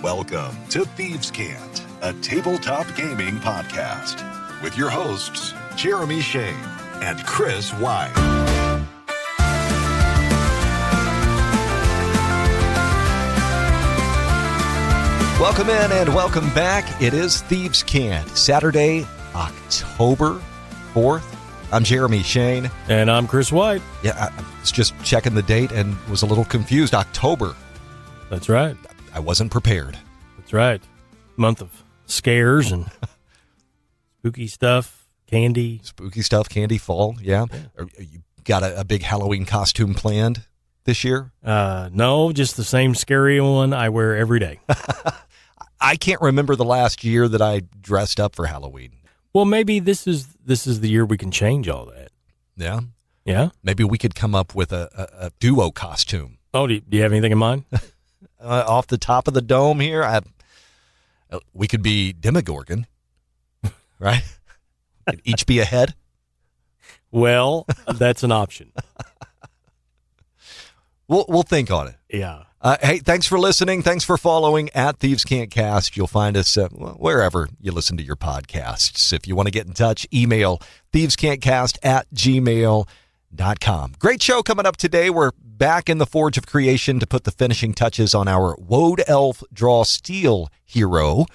Welcome to Thieves' Cant, a tabletop gaming podcast with your hosts, Jeremy Shane and Chris White. Welcome in and welcome back. It is Thieves' Cant, Saturday, October 4th. I'm Jeremy Shane. And I'm Chris White. Yeah, I was just checking the date and was a little confused. October. That's right. I wasn't prepared. That's right. Month of scares and spooky stuff, candy. Spooky stuff, candy, fall, yeah. You got a big Halloween costume planned this year? No, just the same scary one I wear every day. I can't remember the last year that I dressed up for Halloween. Well, maybe this is the year we can change all that. Yeah? Yeah? Maybe we could come up with a duo costume. Oh, do you have anything in mind? Off the top of the dome here, we could be Demogorgon, right? Could each be a head. Well, that's an option. We'll think on it. Yeah. Hey, thanks for listening. Thanks for following at Thieves Can't Cast. You'll find us wherever you listen to your podcasts. If you want to get in touch, email thievescantcast@gmail.com. Great show coming up today. We're back in the Forge of Creation to put the finishing touches on our Woad Elf Draw Steel hero.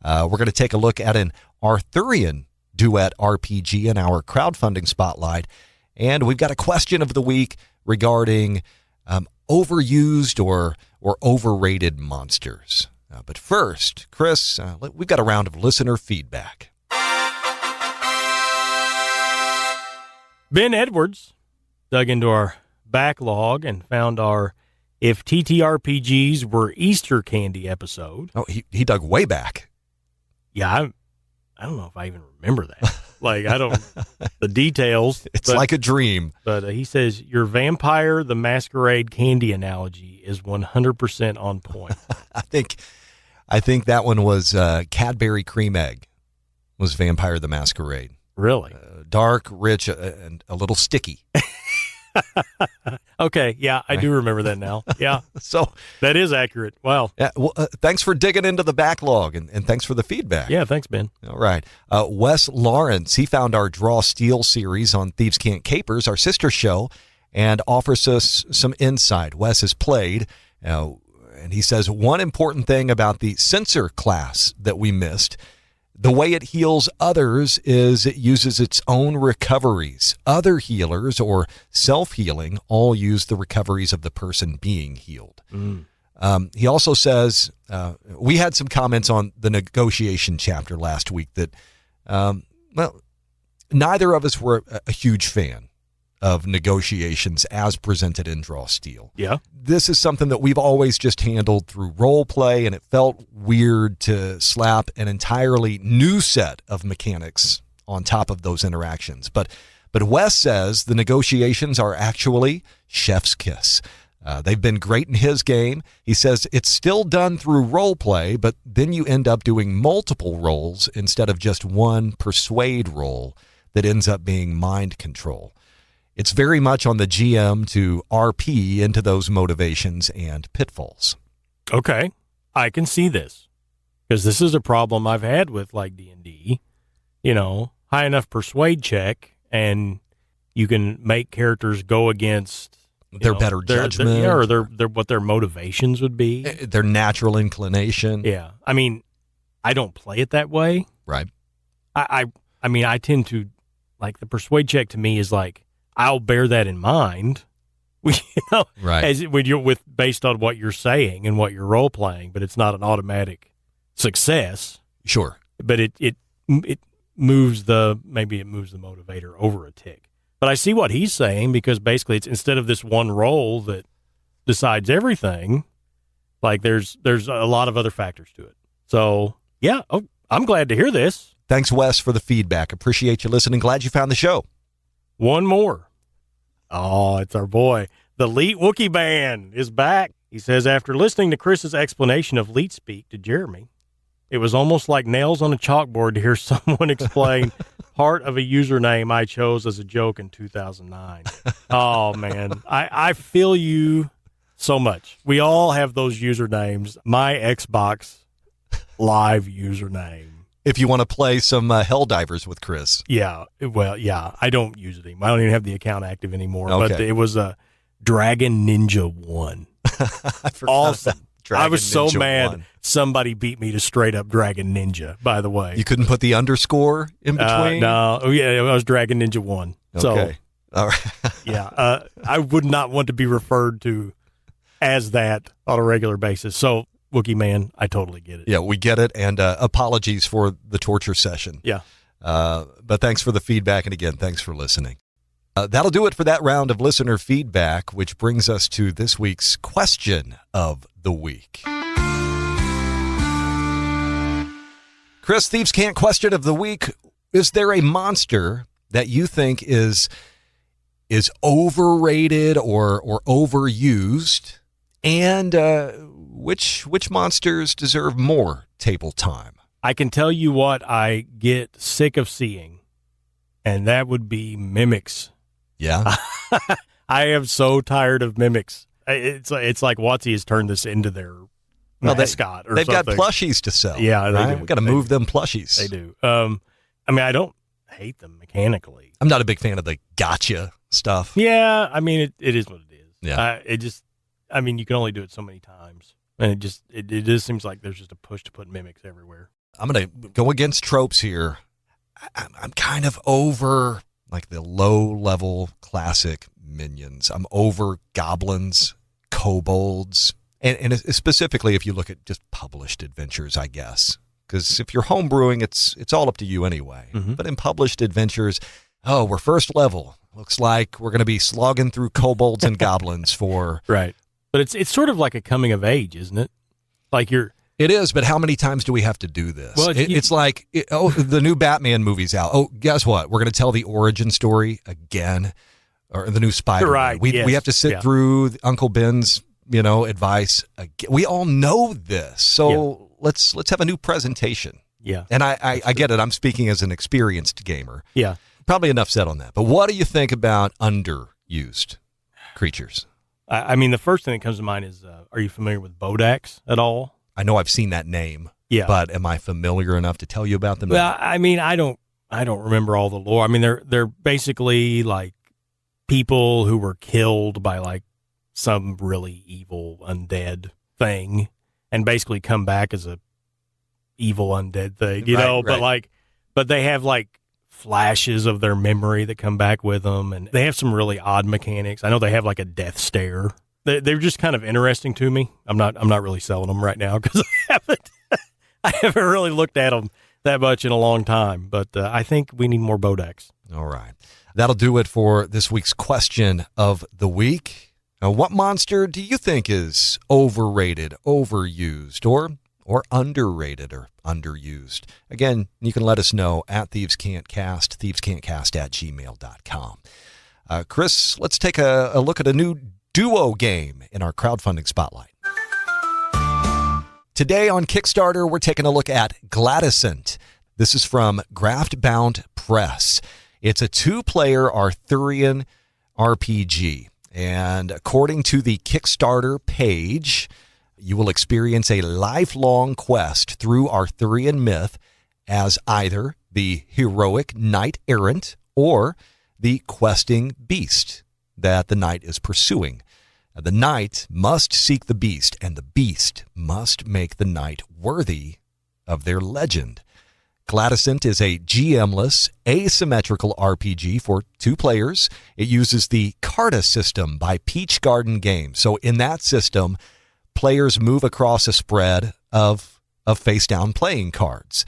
We're going to take a look at an Arthurian duet RPG in our crowdfunding spotlight. And we've got a question of the week regarding overused or overrated monsters. But first, Chris, we've got a round of listener feedback. Ben Edwards dug into our backlog and found our If TTRPGs Were Easter Candy episode. Oh, he dug way back. Yeah, I don't know if I even remember that. Like, I don't, the details. It's like a dream. But he says, your Vampire the Masquerade candy analogy is 100% on point. I think that one was Cadbury Cream Egg was Vampire the Masquerade. Really? Dark, rich, and a little sticky. Okay, yeah, I do remember that now. Yeah, so that is accurate. Wow. Yeah, well, thanks for digging into the backlog, and thanks for the feedback. Yeah, thanks, Ben. All right. Wes Lawrence, he found our Draw Steel series on Thieves Can't Capers, our sister show, and offers us some insight. Wes has played, and he says, one important thing about the Censor class that we missed, the way it heals others is it uses its own recoveries. Other healers or self-healing all use the recoveries of the person being healed. He also says, we had some comments on the negotiation chapter last week that, neither of us were a huge fan of negotiations as presented in Draw Steel. Yeah. This is something that we've always just handled through role play, and it felt weird to slap an entirely new set of mechanics on top of those interactions. But Wes says the negotiations are actually chef's kiss. They've been great in his game. He says it's still done through role play, but then you end up doing multiple roles instead of just one persuade role that ends up being mind control. It's very much on the GM to RP into those motivations and pitfalls. Okay, I can see this, because this is a problem I've had with like D&D. You know, high enough persuade check, and you can make characters go against their better judgment, or their what their motivations would be, their natural inclination. Yeah, I mean, I don't play it that way, right? I mean, I tend to like the persuade check. To me, is like, I'll bear that in mind, right? As when you're based on what you're saying and what you're role playing, but it's not an automatic success. Sure, but it moves the motivator over a tick. But I see what he's saying, because basically it's instead of this one role that decides everything, like there's a lot of other factors to it. So yeah, I'm glad to hear this. Thanks, Wes, for the feedback. Appreciate you listening. Glad you found the show. One more. Oh, it's our boy. The Leet Wookiee Band is back. He says, after listening to Chris's explanation of Leet speak to Jeremy, it was almost like nails on a chalkboard to hear someone explain part of a username I chose as a joke in 2009. Oh, man. I feel you So much. We all have those usernames. My Xbox Live username. If you want to play some Helldivers with Chris. Yeah. Well, yeah. I don't use it anymore. I don't even have the account active anymore. Okay. But it was a Dragon Ninja 1. I forgot Awesome. I was so Ninja mad 1. somebody beat me to straight up Dragon Ninja, by the way. You couldn't put the underscore in between? No. Oh, yeah. I was Dragon Ninja 1. Okay. All right. Yeah. I would not want to be referred to as that on a regular basis. So, Wookie Man, I totally get it. Yeah, we get it. And apologies for the torture session. Yeah. But thanks for the feedback. And again, thanks for listening. That'll do it for that round of listener feedback, which brings us to this week's question of the week. Chris, Thieves Can't question of the week. Is there a monster that you think is overrated or overused? And which monsters deserve more table time? I can tell you what I get sick of seeing, and that would be mimics. Yeah. I am so tired of mimics. It's like WotC has turned this into their mascot or they've something. Got plushies to sell. Yeah, they do. We've got to move them plushies. They do. I mean, I don't hate them mechanically. I'm not a big fan of the gotcha stuff. Yeah, I mean, it is what it is. Yeah. I mean, you can only do it so many times. And it just seems like there's just a push to put mimics everywhere. I'm going to go against tropes here. I'm kind of over like the low-level classic minions. I'm over goblins, kobolds, and specifically if you look at just published adventures, I guess. Because if you're homebrewing, it's all up to you anyway. Mm-hmm. But in published adventures, we're first level. Looks like we're going to be slogging through kobolds and goblins for... Right. But it's sort of like a coming of age, isn't it? Like It is, but how many times do we have to do this? Well, it's like, the new Batman movie's out. Oh, guess what? We're going to tell the origin story again, or the new Spider-Man. Right, We have to sit through Uncle Ben's, advice again. We all know this, so let's have a new presentation. Yeah, and I get it. I'm speaking as an experienced gamer. Yeah, probably enough said on that. But what do you think about underused creatures? I mean, the first thing that comes to mind is, are you familiar with Bodax at all? I know I've seen that name. Yeah. But am I familiar enough to tell you about them? Well, I mean, I don't remember all the lore. I mean, they're basically like people who were killed by like some really evil undead thing and basically come back as a evil undead thing, you know, but they have like flashes of their memory that come back with them, and they have some really odd mechanics. I know they have like a death stare. They're just kind of interesting to me. I'm not really selling them right now because I haven't really looked at them that much in a long time. But I think we need more Bodax. All right, that'll do it for this week's question of the week. Now, what monster do you think is overrated, overused, or underrated or underused? Again, you can let us know at thievescantcast, thievescantcast@gmail.com. Chris, let's take a look at a new duo game in our crowdfunding spotlight. Today on Kickstarter, we're taking a look at Glatisant. This is from Graftbound Press. It's a 2-player Arthurian RPG. And according to the Kickstarter page, you will experience a lifelong quest through Arthurian myth as either the heroic knight-errant or the questing beast that the knight is pursuing. The knight must seek the beast, and the beast must make the knight worthy of their legend. Glatisant is a GM-less, asymmetrical RPG for 2 players. It uses the Carta system by Peach Garden Games. So in that system, players move across a spread of face-down playing cards,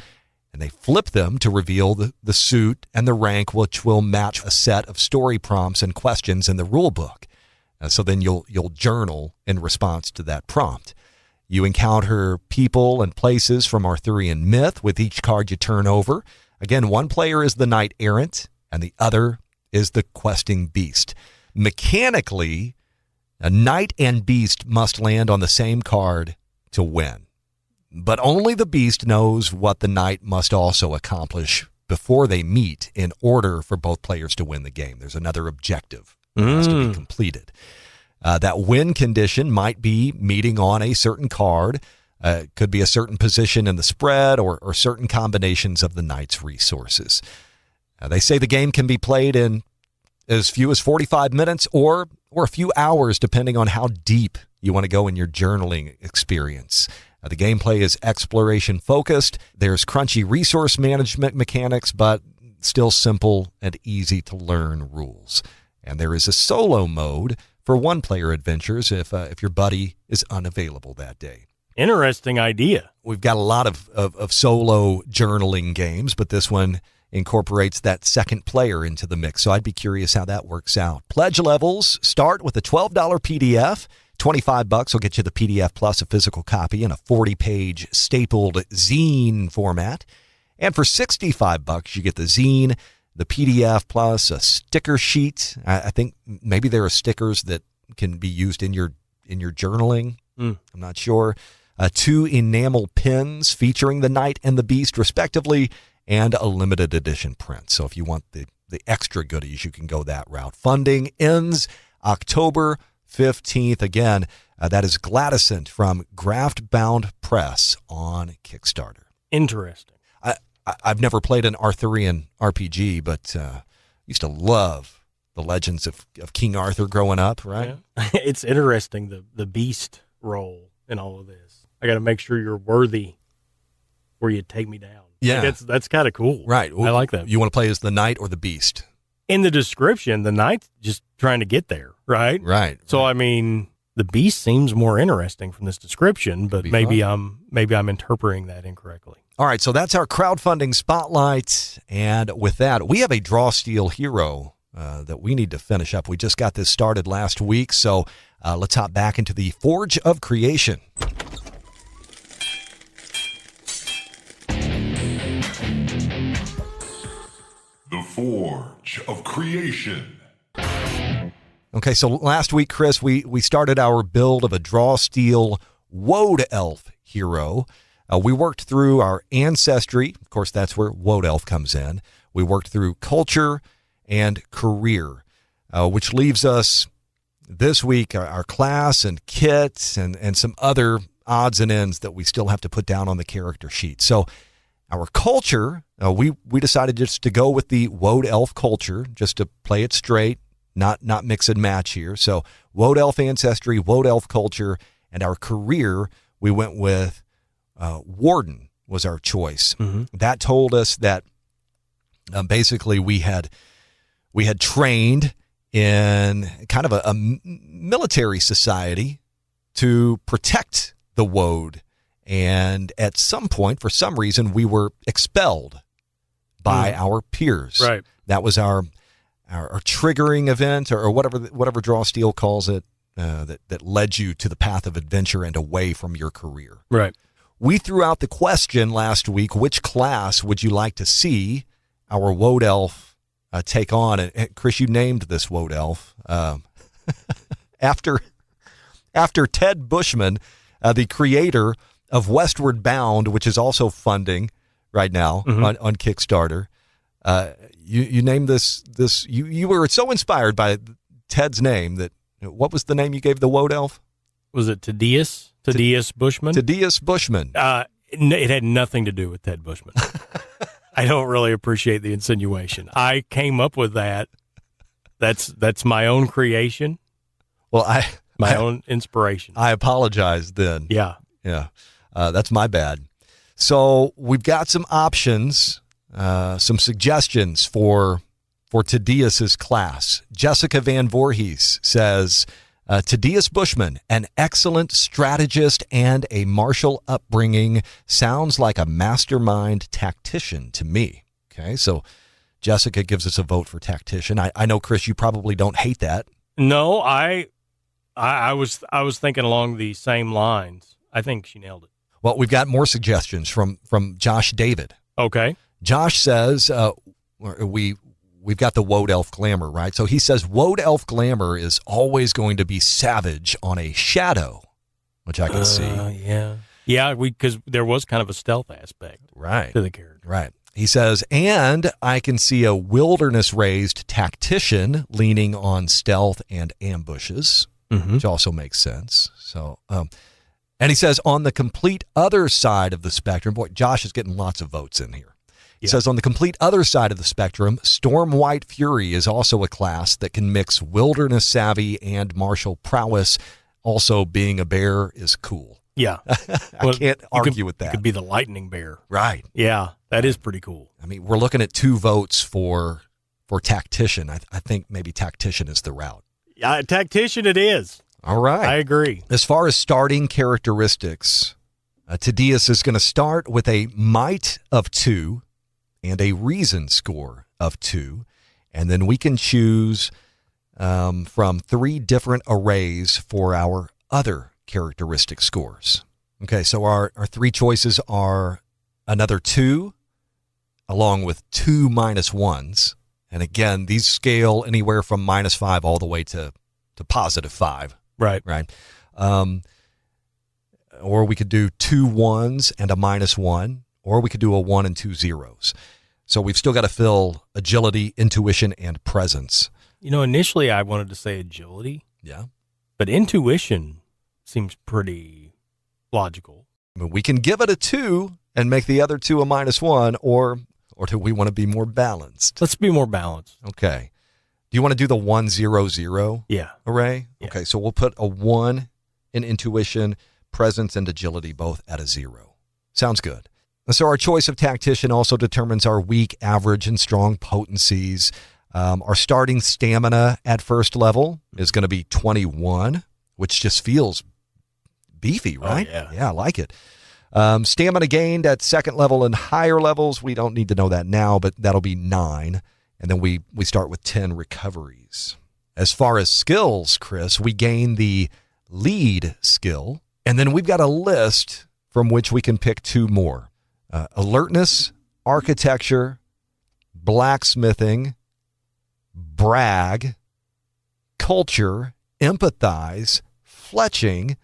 and they flip them to reveal the suit and the rank, which will match a set of story prompts and questions in the rule book. So then you'll journal in response to that prompt. You encounter people and places from Arthurian myth with each card you turn over. Again, one player is the knight errant, and the other is the questing beast. Mechanically, a knight and beast must land on the same card to win. But only the beast knows what the knight must also accomplish before they meet in order for both players to win the game. There's another objective that has to be completed. That win condition might be meeting on a certain card. It could be a certain position in the spread or certain combinations of the knight's resources. They say the game can be played in as few as 45 minutes or a few hours, depending on how deep you want to go in your journaling experience. The gameplay is exploration-focused. There's crunchy resource management mechanics, but still simple and easy-to-learn rules. And there is a solo mode for one-player adventures if your buddy is unavailable that day. Interesting idea. We've got a lot of solo journaling games, but this one incorporates that second player into the mix. So I'd be curious how that works out. Pledge levels start with a $12 PDF. $25 will get you the PDF plus a physical copy in a 40-page stapled zine format. And for $65, you get the zine, the PDF plus a sticker sheet. I think maybe there are stickers that can be used in your journaling. I'm not sure. 2 enamel pins featuring the knight and the beast, respectively, and a limited edition print. So if you want the extra goodies, you can go that route. Funding ends October 15th. Again, that is Glatisant from Graftbound Press on Kickstarter. Interesting. I've never played an Arthurian RPG, but used to love the legends of King Arthur growing up, right? Yeah. It's interesting, the beast role in all of this. I got to make sure you're worthy where you take me down. Yeah. Like that's kind of cool. Right. I like that. You want to play as the knight or the beast? In the description, the knight's just trying to get there, right? Right. So, I mean, the beast seems more interesting from this description, but maybe I'm interpreting that incorrectly. All right, so that's our crowdfunding spotlight. And with that, we have a Draw Steel hero that we need to finish up. We just got this started last week, so let's hop back into the Forge of Creation. The Forge of Creation. Okay, so last week, Chris, we started our build of a Draw Steel Woad Elf hero. We worked through our ancestry. Of course, that's where Woad Elf comes in. We worked through culture and career, which leaves us this week our class and kit and some other odds and ends that we still have to put down on the character sheet. So our culture, we decided just to go with the Woad Elf culture, just to play it straight, not mix and match here. So Woad Elf ancestry, Woad Elf culture, and our career, we went with Warden was our choice. Mm-hmm. That told us that basically we had trained in kind of a military society to protect the Woad. And at some point, for some reason, we were expelled by our peers. Right. That was our triggering event, or whatever Draw Steel calls it, that led you to the path of adventure and away from your career. Right. We threw out the question last week: which class would you like to see our Woad Elf take on? And Chris, you named this Woad Elf after Ted Bushman, the creator of Westward Bound, which is also funding right now on Kickstarter. You named this. You were so inspired by Ted's name that, what was the name you gave the Woad Elf? Was it Thaddeus? Thaddeus Bushman? Thaddeus Bushman. It had nothing to do with Ted Bushman. I don't really appreciate the insinuation. I came up with that. That's my own creation. Well, my own inspiration. I apologize then. Yeah. That's my bad. So we've got some options, some suggestions for Thaddeus's class. Jessica Van Voorhees says, Thaddeus Bushman, an excellent strategist and a martial upbringing, sounds like a mastermind tactician to me. Okay, so Jessica gives us a vote for tactician. I know, Chris, you probably don't hate that. No, I was thinking along the same lines. I think she nailed it. Well, we've got more suggestions from Josh David. Okay. Josh says we've got the Woad Elf glamour, right? So he says Woad Elf glamour is always going to be savage on a shadow, which I can see. Yeah, because there was kind of a stealth aspect to the character. Right. He says, and I can see a wilderness-raised tactician leaning on stealth and ambushes. which also makes sense. So, and he says on the complete other side of the spectrum, boy, Josh is getting lots of votes in here. He says on the complete other side of the spectrum, Storm White Fury is also a class that can mix wilderness savvy and martial prowess. Also, being a bear is cool. Yeah. I can't argue with that. It could be the lightning bear. Right. Yeah, that is pretty cool. I mean, we're looking at 2 votes for tactician. I think maybe tactician is the route. Yeah, tactician it is. All right. I agree. As far as starting characteristics, Tedious is going to start with a might of 2 and a reason score of 2. And then we can choose from 3 different arrays for our other characteristic scores. Okay, so our 3 choices are another 2, along with 2 -1s. And again, these scale anywhere from -5 all the way to +5. Right. Right. Or we could do 2 1s and a -1, or we could do a 1 and 2 0s. So we've still got to fill agility, intuition, and presence. You know, initially I wanted to say agility. Yeah. But intuition seems pretty logical. I mean, we can give it a 2 and make the other 2 a -1, or do we want to be more balanced? Let's be more balanced. Okay. Do you want to do the 1 0 0 Yeah. array? Yeah. Okay, so we'll put a 1 in intuition, presence, and agility both at a 0. Sounds good. And so our choice of tactician also determines our weak, average, and strong potencies. Our starting stamina at first level is going to be 21, which just feels beefy, right? Oh, yeah. Yeah, I like it. Stamina gained at second level and higher levels, we don't need to know that now, but that'll be 9. And then we start with 10 recoveries. As far as skills, Chris, we gain the lead skill, and then we've got a list from which we can pick 2 more. Alertness, architecture, blacksmithing, brag, culture, empathize, fletching,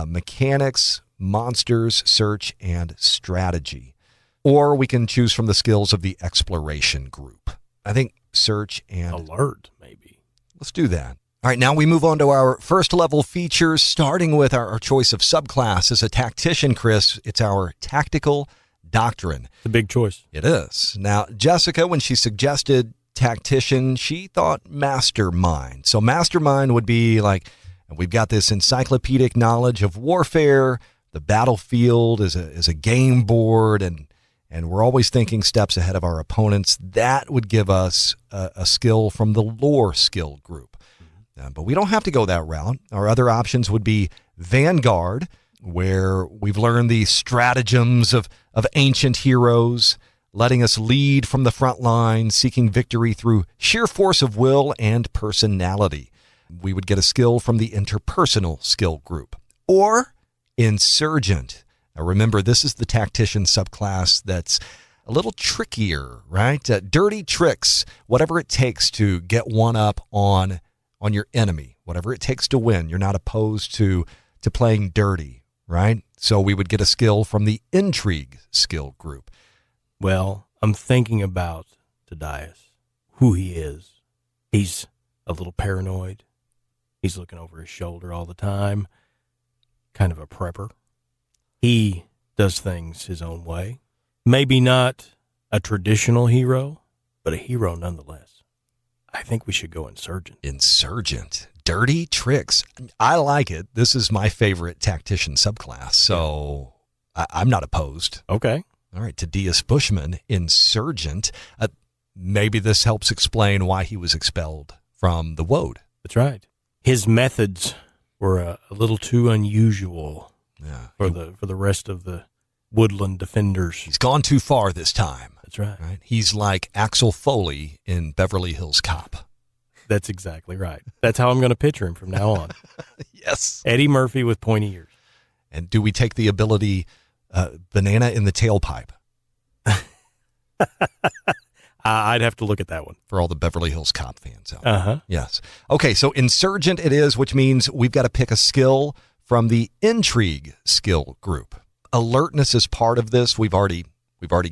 mechanics, monsters, search, and strategy. Or we can choose from the skills of the exploration group. I think search and alert, maybe. Let's do that. All right, now we move on to our first level features, starting with our choice of subclass. As a tactician, Chris, it's our tactical doctrine. It's a big choice. It is. Now, Jessica, when she suggested tactician, she thought mastermind. So mastermind would be like, we've got this encyclopedic knowledge of warfare. The battlefield is a game board, and we're always thinking steps ahead of our opponents. That would give us a skill from the lore skill group. But we don't have to go that route. Our other options would be Vanguard, where we've learned the stratagems of ancient heroes, letting us lead from the front line, seeking victory through sheer force of will and personality. We would get a skill from the interpersonal skill group. Or Insurgent. Now remember, this is the tactician subclass that's a little trickier, right? Dirty tricks, whatever it takes to get one up on your enemy, whatever it takes to win. You're not opposed to playing dirty, right? So we would get a skill from the intrigue skill group. Well, I'm thinking about Tedious, who he is. He's a little paranoid. He's looking over his shoulder all the time, kind of a prepper. He does things his own way. Maybe not a traditional hero, but a hero nonetheless. I think we should go Insurgent. Insurgent. Dirty tricks. I like it. This is my favorite tactician subclass, so I'm not opposed. Okay. All right, Tedious Bushman, Insurgent. Maybe this helps explain why he was expelled from the Woad. That's right. His methods were a little too unusual for the rest of the woodland defenders. He's gone too far this time. That's right. He's like Axel Foley in Beverly Hills Cop. That's exactly right. That's how I'm going to picture him from now on. Yes. Eddie Murphy with pointy ears. And do we take the ability banana in the tailpipe? I'd have to look at that one. For all the Beverly Hills Cop fans out there. Uh-huh. Yes. Okay, so Insurgent it is, which means we've got to pick a skill from the intrigue skill group. Alertness is part of this. We've already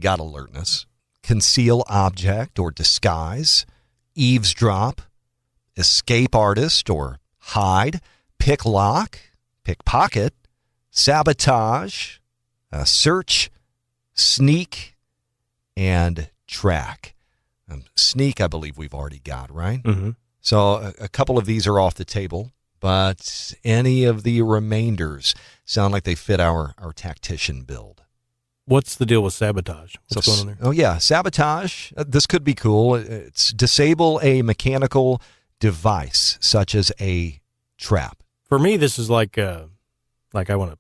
got alertness. Conceal object or disguise. Eavesdrop. Escape artist or hide. pick lock, pickpocket, sabotage, search, sneak, and track. Sneak, I believe we've already got, right? Mm-hmm. So a couple of these are off the table, but any of the remainders sound like they fit our tactician build. What's the deal with sabotage? What's going on there? Oh, yeah. Sabotage. This could be cool. It's disable a mechanical device, such as a trap. For me, this is like I want to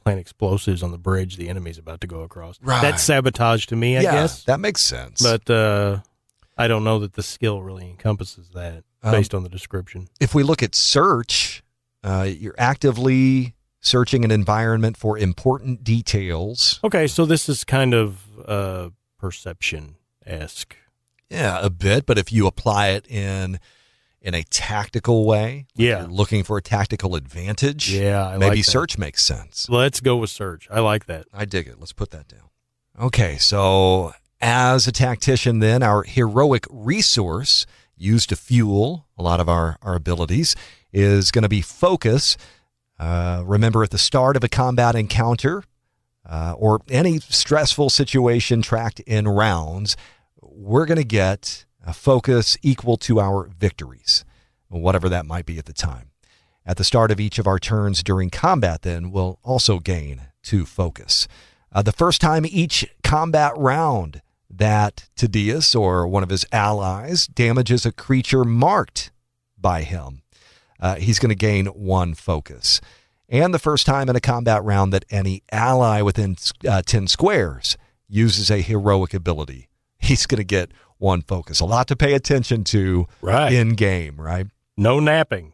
plant explosives on the bridge the enemy's about to go across. Right. That's sabotage to me, I guess. That makes sense. But I don't know that the skill really encompasses that based on the description. If we look at search, you're actively searching an environment for important details. Okay, so this is kind of perception-esque. Yeah, a bit, but if you apply it in a tactical way, yeah, you're looking for a tactical advantage, yeah, maybe like search makes sense. Let's go with search. I like that. I dig it. Let's put that down. Okay, so as a tactician then, our heroic resource used to fuel a lot of our abilities is going to be focus. Remember, at the start of a combat encounter or any stressful situation tracked in rounds, we're going to get a focus equal to our victories, whatever that might be at the time. At the start of each of our turns during combat, then, we'll also gain 2 focus. The first time each combat round that Tydeus or one of his allies damages a creature marked by him, he's going to gain 1 focus. And the first time in a combat round that any ally within 10 squares uses a heroic ability, he's going to get 1 focus. A lot to pay attention to in game, right? No napping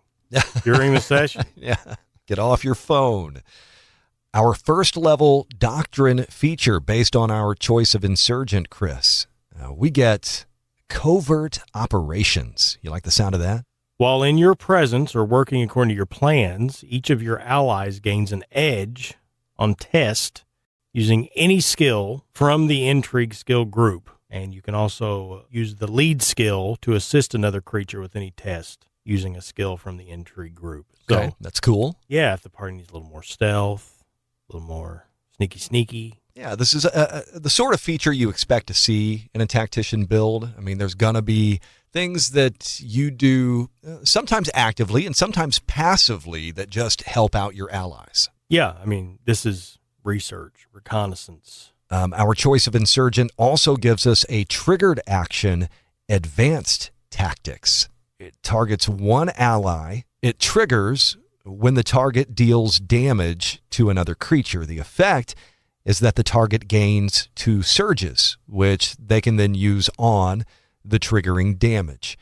during the session. Yeah. Get off your phone. Our first level doctrine feature based on our choice of insurgent, Chris. We get covert operations. You like the sound of that? While in your presence or working according to your plans, each of your allies gains an edge on test using any skill from the intrigue skill group. And you can also use the lead skill to assist another creature with any test using a skill from the intrigue group. Okay, So, that's cool. yeah, if the party needs a little more stealth, a little more sneaky. Yeah, this is the sort of feature you expect to see in a tactician build. I mean, there's going to be things that you do sometimes actively and sometimes passively that just help out your allies. Yeah, I mean, this is research, reconnaissance. Our choice of insurgent also gives us a triggered action, advanced tactics. It targets 1 ally. It triggers when the target deals damage to another creature. The effect is that the target gains 2 surges, which they can then use on the triggering damage.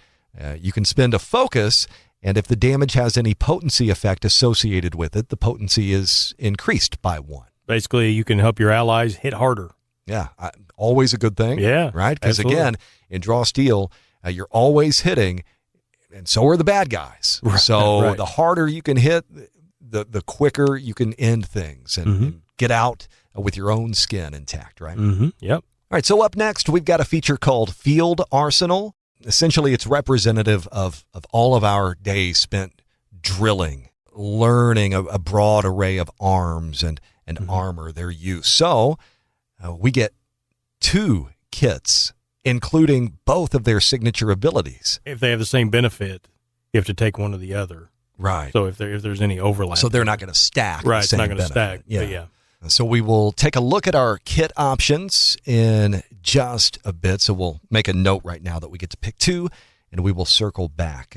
You can spend a focus, and if the damage has any potency effect associated with it, the potency is increased by 1. Basically, you can help your allies hit harder. Yeah, always a good thing. Yeah, right? Because absolutely. again, in Draw Steel, you're always hitting, and so are the bad guys. Right, so right. the harder you can hit, the quicker you can end things and get out with your own skin intact, right? Mm-hmm. Yep. All right, so up next, we've got a feature called Field Arsenal. Essentially, it's representative of all of our days spent drilling, learning a broad array of arms and armor, their use. So we get 2 kits, including both of their signature abilities. If they have the same benefit, you have to take one or the other. Right. So if there's any overlap. So they're not going to stack. Right, the it's same not going to benefit. stack. But yeah. So we will take a look at our kit options in just a bit. So we'll make a note right now that we get to pick 2, and we will circle back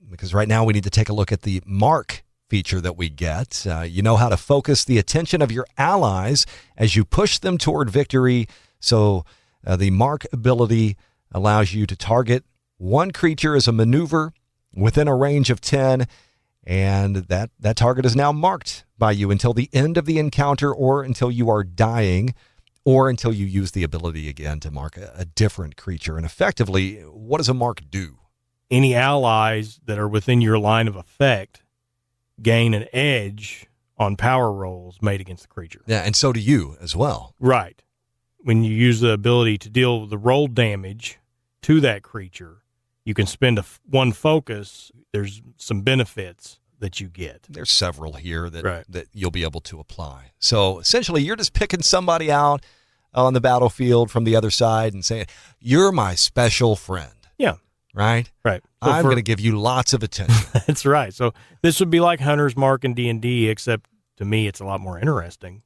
because right now we need to take a look at the mark feature that we get. You know how to focus the attention of your allies as you push them toward victory. So the mark ability allows you to target 1 creature as a maneuver within a range of 10, and that target is now marked by you until the end of the encounter or until you are dying or until you use the ability again to mark a different creature. And effectively, what does a mark do? Any allies that are within your line of effect gain an edge on power rolls made against the creature. Yeah, and so do you as well. Right. When you use the ability to deal the roll damage to that creature, you can spend 1 focus. There's some benefits that you get. There's several here that, Right. that you'll be able to apply. So essentially, you're just picking somebody out on the battlefield from the other side and saying, you're my special friend. Yeah. Right? Right. So I'm going to give you lots of attention. That's right. So this would be like Hunter's Mark in D&D, except to me it's a lot more interesting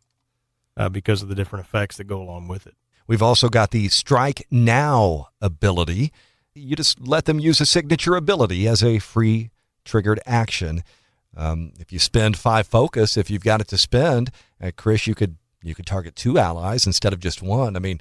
because of the different effects that go along with it. We've also got the Strike Now ability. You just let them use a signature ability as a free triggered action. If you spend 5 focus, if you've got it to spend, Chris, you could target 2 allies instead of just 1. I mean,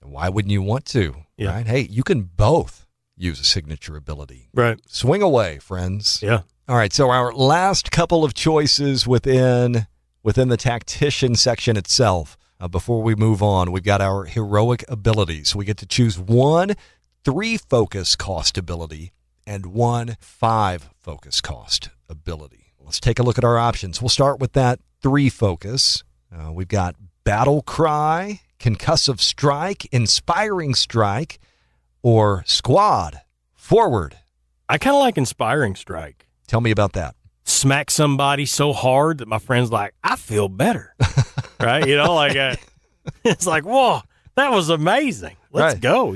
why wouldn't you want to? Yeah. Right? Hey, you can both use a signature ability. Right. Swing away, friends. Yeah. All right, so our last couple of choices within the tactician section itself. Before we move on, we've got our heroic abilities. We get to choose 1 3 focus cost ability and 1 5 focus cost ability. Let's take a look at our options. We'll start with that 3 focus. We've got Battle Cry, Concussive Strike, Inspiring Strike, or Squad Forward. I kind of like Inspiring Strike. Tell me about that. Smack somebody so hard that my friend's like, I feel better. Right? It's like, whoa, that was amazing. Let's go.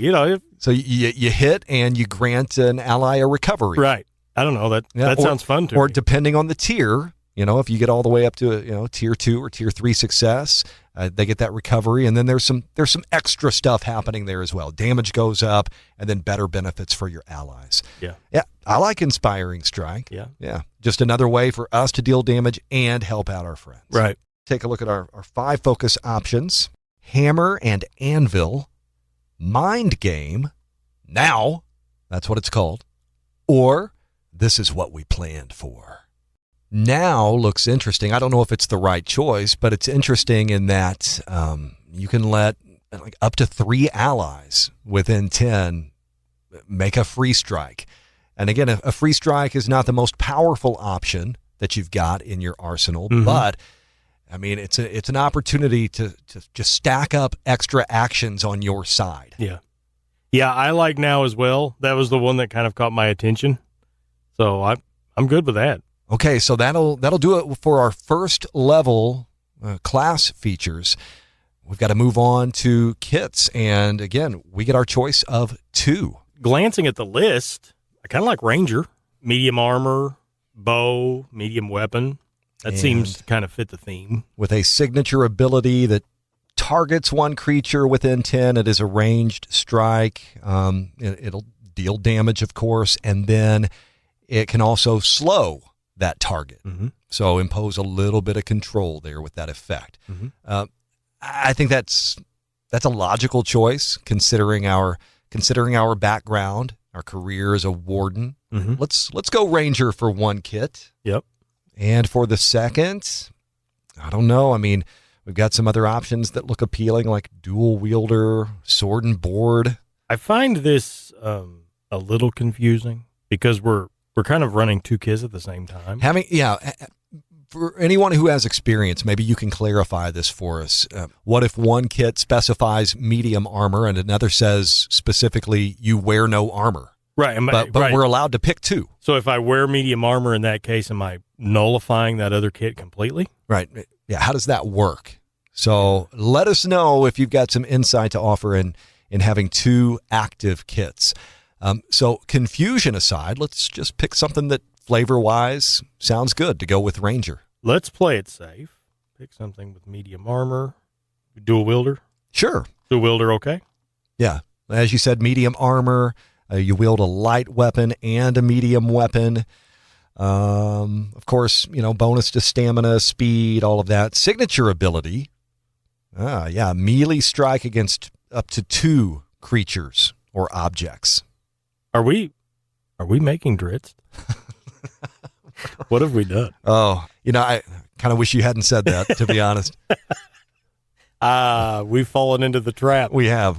So you hit and you grant an ally a recovery. Right. I don't know. That sounds fun to me. Or depending on the tier, if you get all the way up to tier 2 or tier 3 success, they get that recovery, and then there's some extra stuff happening there as well. Damage goes up, and then better benefits for your allies. Yeah. I like Inspiring Strike. Yeah. Just another way for us to deal damage and help out our friends. Right. Take a look at our 5 focus options: Hammer and Anvil, Mind Game, Now, that's what it's called, or This Is What We Planned For. Now looks interesting. I don't know if it's the right choice, but it's interesting in that you can let up to 3 allies within 10 make a free strike. And again, a free strike is not the most powerful option that you've got in your arsenal, but I mean, it's an opportunity to just stack up extra actions on your side. Yeah. Yeah, I like Now as well. That was the one that kind of caught my attention. So I'm good with that. Okay, so that'll do it for our first level class features. We've got to move on to kits, and again, we get our choice of 2. Glancing at the list, I kind of like Ranger, medium armor, bow, medium weapon. That seems to kind of fit the theme. With a signature ability that targets 1 creature within 10, it is a ranged strike. It'll deal damage, of course, and then it can also slow that target. So impose a little bit of control there with that effect. I think that's a logical choice considering our background, our career as a warden. Let's go Ranger for 1 kit. Yep. And for the second, I don't know. I mean, we've got some other options that look appealing, like dual wielder, sword and board. I find this a little confusing because we're kind of running 2 kits at the same time. For anyone who has experience, maybe you can clarify this for us. What if 1 kit specifies medium armor and another says specifically you wear no armor? Right. But we're allowed to pick 2. So if I wear medium armor in that case, am I nullifying that other kit completely? Right. Yeah. How does that work? So let us know if you've got some insight to offer in having 2 active kits. So confusion aside, let's just pick something that flavor-wise sounds good to go with Ranger. Let's play it safe. Pick something with medium armor. Dual wielder? Sure. Dual wielder, okay? Yeah. As you said, medium armor. You wield a light weapon and a medium weapon. Of course, bonus to stamina, speed, all of that. Signature ability. Melee strike against up to 2 creatures or objects. Are we making Dritz? What have we done? Oh, I kind of wish you hadn't said that, to be honest. We've fallen into the trap. We have.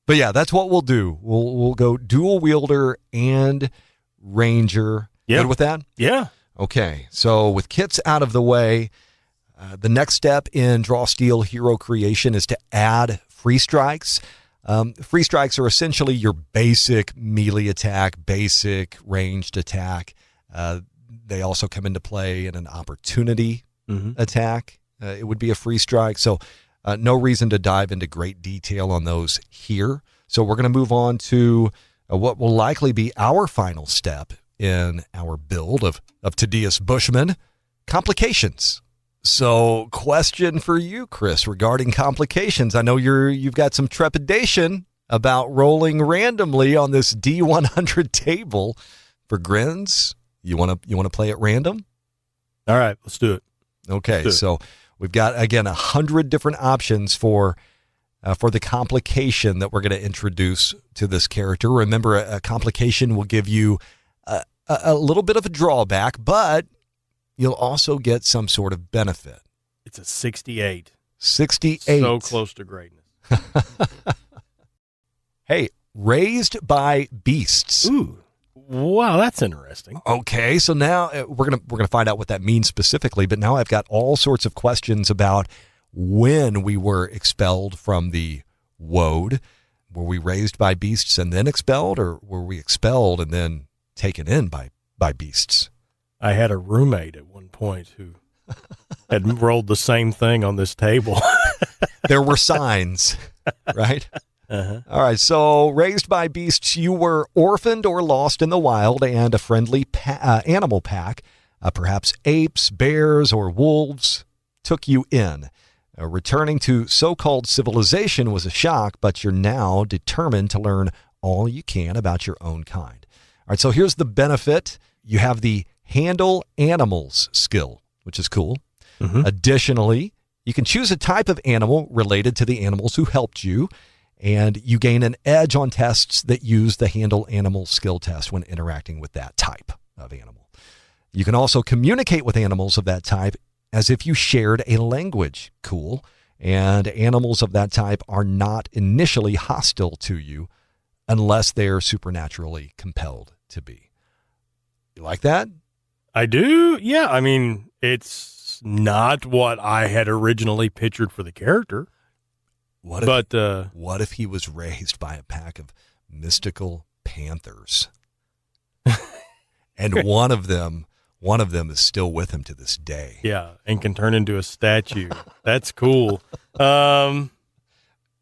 But yeah, that's what we'll do. We'll go dual wielder and Ranger. Yep. Good with that? Yeah. Okay. So with kits out of the way, the next step in Draw Steel hero creation is to add free strikes. Free strikes are essentially your basic melee attack, basic ranged attack. they also come into play in an opportunity attack. It would be a free strike. So no reason to dive into great detail on those here. So we're going to move on to what will likely be our final step in our build of Thaddeus Bushman, complications. So question for you, Chris, regarding complications. I know you've got some trepidation about rolling randomly on this D100 table for grins. You want to play at random? All right, let's do it. Okay, so we've got, again, 100 different options for the complication that we're going to introduce to this character. Remember, a complication will give you a little bit of a drawback, but you'll also get some sort of benefit. It's a 68. 68. So close to greatness. Hey, raised by beasts. Ooh. Wow, that's interesting. Okay, so now we're gonna find out what that means specifically, but now I've got all sorts of questions about when we were expelled from the woad. Were we raised by beasts and then expelled, or were we expelled and then taken in by beasts? I had a roommate at one point who had rolled the same thing on this table. There were signs, right? Uh-huh. All right, so raised by beasts, you were orphaned or lost in the wild, and a friendly animal pack, perhaps apes, bears, or wolves, took you in. Returning to so-called civilization was a shock, but you're now determined to learn all you can about your own kind. All right, so here's the benefit. You have the handle animals skill, which is cool. Mm-hmm. Additionally, you can choose a type of animal related to the animals who helped you, and you gain an edge on tests that use the handle animal skill test when interacting with that type of animal. You can also communicate with animals of that type as if you shared a language. Cool. And animals of that type are not initially hostile to you unless they're supernaturally compelled to be. You like that? I do. Yeah. I mean, it's not what I had originally pictured for the character. What if he was raised by a pack of mystical panthers? And one of them is still with him to this day. Yeah, and can turn into a statue. That's cool. All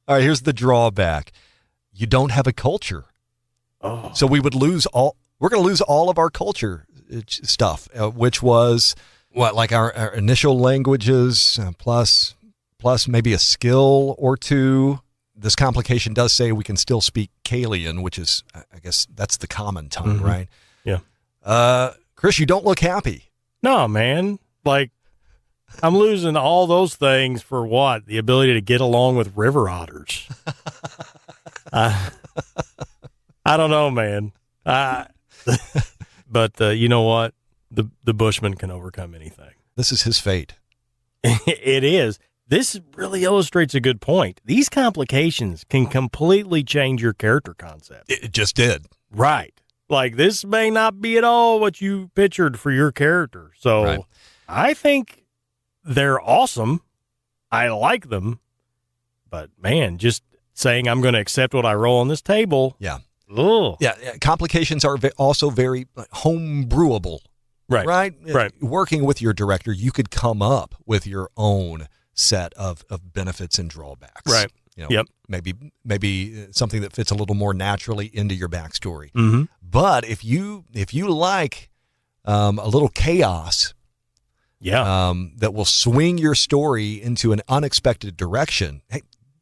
right, here's the drawback. You don't have a culture. Oh. So we're going to lose all of our culture stuff, which was like our initial languages plus maybe a skill or two. This complication does say we can still speak Kalian, which is, I guess, that's the common tongue, right? Yeah. Chris, you don't look happy. No, man. Like, I'm losing all those things for what? The ability to get along with river otters. I don't know, man. But you know what? The Bushman can overcome anything. This is his fate. It is. This really illustrates a good point. These complications can completely change your character concept. It just did. Right. Like, this may not be at all what you pictured for your character. So right. I think they're awesome. I like them. But, man, just saying I'm going to accept what I roll on this table. Yeah. Ugh. Yeah. Complications are also very home brewable. Right. Right? Right. Working with your director, you could come up with your own set of benefits and drawbacks. Right. You know, yep. Maybe something that fits a little more naturally into your backstory. Mm-hmm. But if you like a little chaos, that will swing your story into an unexpected direction,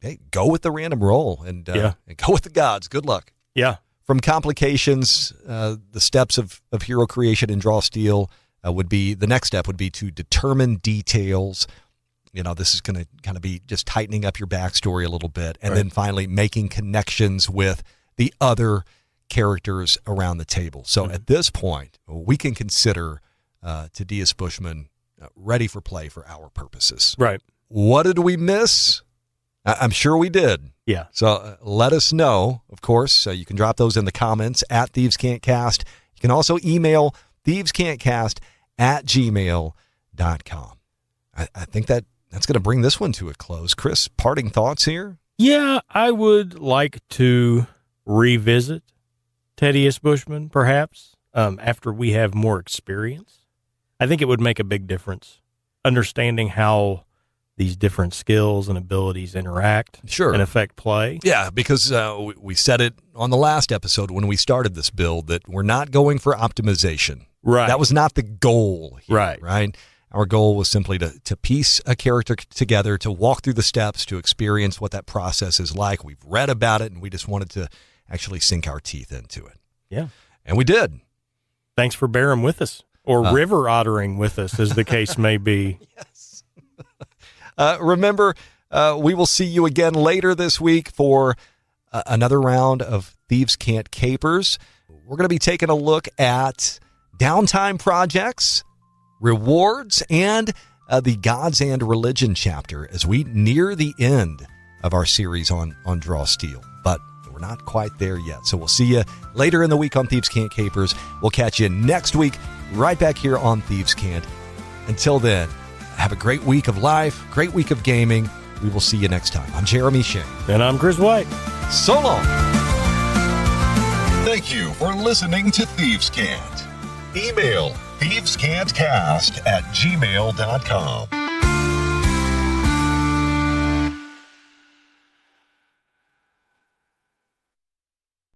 hey, go with the random roll and go with the gods. Good luck. Yeah. From complications, the steps of hero creation and draw steel the next step would be to determine details. You know, this is going to kind of be just tightening up your backstory a little bit. And then finally making connections with the other characters around the table. So at this point, we can consider Thaddeus Bushman ready for play for our purposes. Right. What did we miss? I'm sure we did. Yeah. So let us know, of course. You can drop those in the comments at thievescantcast. You can also email thievescantcast@gmail.com. I think that's going to bring this one to a close. Chris, parting thoughts here? Yeah, I would like to revisit Thaddeus Bushman, perhaps, after we have more experience. I think it would make a big difference understanding how these different skills and abilities interact and affect play. Yeah, because we said it on the last episode when we started this build that we're not going for optimization. Right. That was not the goal here, right? Our goal was simply to piece a character together, to walk through the steps, to experience what that process is like. We've read about it, and we just wanted to actually sink our teeth into it. Yeah. And we did. Thanks for bearing with us, or river ottering with us, as the case may be. Yes. Remember, we will see you again later this week for another round of Thieves Can't Capers. We're going to be taking a look at downtime projects, rewards, and the Gods and Religion chapter as we near the end of our series on Draw Steel. But we're not quite there yet. So we'll see you later in the week on Thieves Can't Capers. We'll catch you next week right back here on Thieves Can't. Until then, have a great week of life, great week of gaming. We will see you next time. I'm Jeremy Shane. And I'm Chris White. So long. Thank you for listening to Thieves Can't. Email thievescantcast@gmail.com.